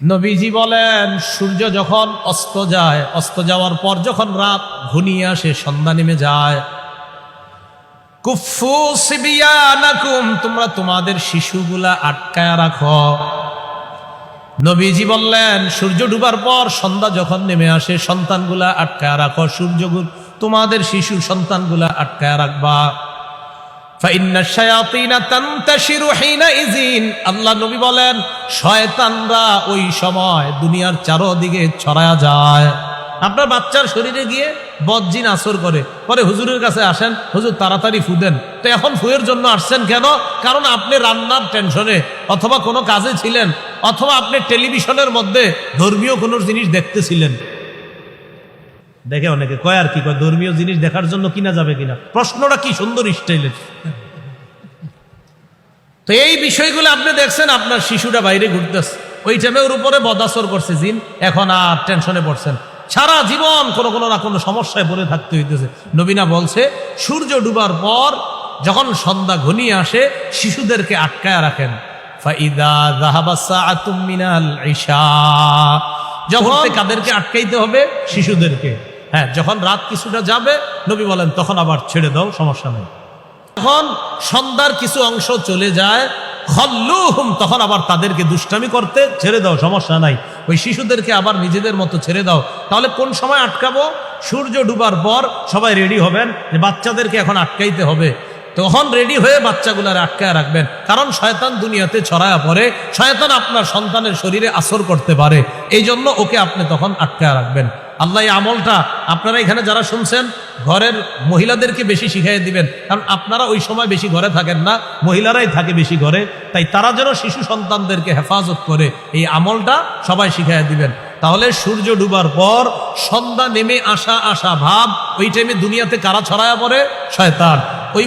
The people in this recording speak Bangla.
নবীজি বলেন, সূর্য যখন অস্ত যায়, অস্ত যাওয়ার পর যখন রাত ঘনিয়ে আসে, সন্ধ্যা নেমে যায়, কুফু সিবিয়ানাকুম, তোমরা তোমাদের শিশুগুলা আটকায় রাখো। নবীজি বললেন, সূর্য ডুবার পর সন্ধ্যা যখন নেমে আসে, সন্তানগুলা আটকায় রাখো, তোমাদের শিশু সন্তানগুলা আটকায় রাখবা। আল্লাহ নবী বলেন, শয়তানরা ওই সময় দুনিয়ার চারদিকে ছড়ায়া যায়। আপনার বাচ্চার শরীরে গিয়ে বদজিন আসর করে, পরে হুজুরের কাছে আসেন, হুজুর তাড়াতাড়ি ফু দেন। তো এখন ফুয়ের জন্য আসছেন কেন? কারণ আপনি রান্নার টেনশনে অথবা কোনো কাজে ছিলেন, অথবা আপনি টেলিভিশনের মধ্যে ধর্মীয় কোনো জিনিস দেখতেছিলেন। দেখে অনেকে কয়, আর কি কয়, ধর্মীয় জিনিস দেখার জন্য কিনা যাবে কিনা। প্রশ্নটা কি সুন্দর স্টাইলের। তো এই বিষয়গুলো আপনি দেখছেন, আপনার শিশুটা বাইরে ঘুরতেছে, ওই টাইমে ওর উপরে বদাসর করছে জিন, এখন আর টেনশনে পড়ছেন, সারা জীবন কোনো না কোনো সমস্যায় পড়ে থাকতে হইতেছে। নবীনা বলছে, সূর্য ডুবার পর যখন সন্ধ্যা ঘনিয়ে আসে, শিশুদেরকে আটকায় রাখেন। ফাইদা যাহাবা সাআতুম মিনাল ইশা, যখন কাদেরকে আটকাইতে হবে? শিশুদেরকে। হ্যাঁ, যখন রাত কিছুটা যাবে, নবী বলেন তখন আবার ছেড়ে দাও, সমস্যা নেই। যখন সন্ধ্যার কিছু অংশ চলে যায়, খল্লুহুম, তখন আবার তাদেরকে দুষ্টামি করতে ছেড়ে দাও, সমস্যা নাই। ওই শিশুদেরকে আবার নিজেদের মতো ছেড়ে দাও। তাহলে কোন সময় আটকাবো? সূর্য ডুবার পর সবাই রেডি হবেন যে বাচ্চাদেরকে এখন আটকাইতে হবে, তখন রেডি হয়ে বাচ্চাগুলার আটকায় রাখবেন। কারণ শয়তান দুনিয়াতে ছড়ায়া পড়ে, শয়তান আপনার সন্তানের শরীরে আসর করতে পারে, এই জন্য ওকে আপনি তখন আটকায় রাখবেন। আল্লাহ এই আমলটা আপনারা এখানে যারা শুনছেন, ঘরের মহিলাদেরকে বেশি শিখাই দিবেন, কারণ আপনারা ওই সময় বেশি ঘরে থাকেন না, মহিলারাই থাকে বেশি ঘরে, তাই তারা যেন শিশু সন্তানদেরকে হেফাজত করে, এই আমলটা সবাই শিখাই দিবেন। তাহলে সূর্য ডুবার পর সন্ধ্যা নেমে আসা ভাব, ওই টাইমে দুনিয়াতে কারা ছড়ায়া পড়ে? শয়তান। ওই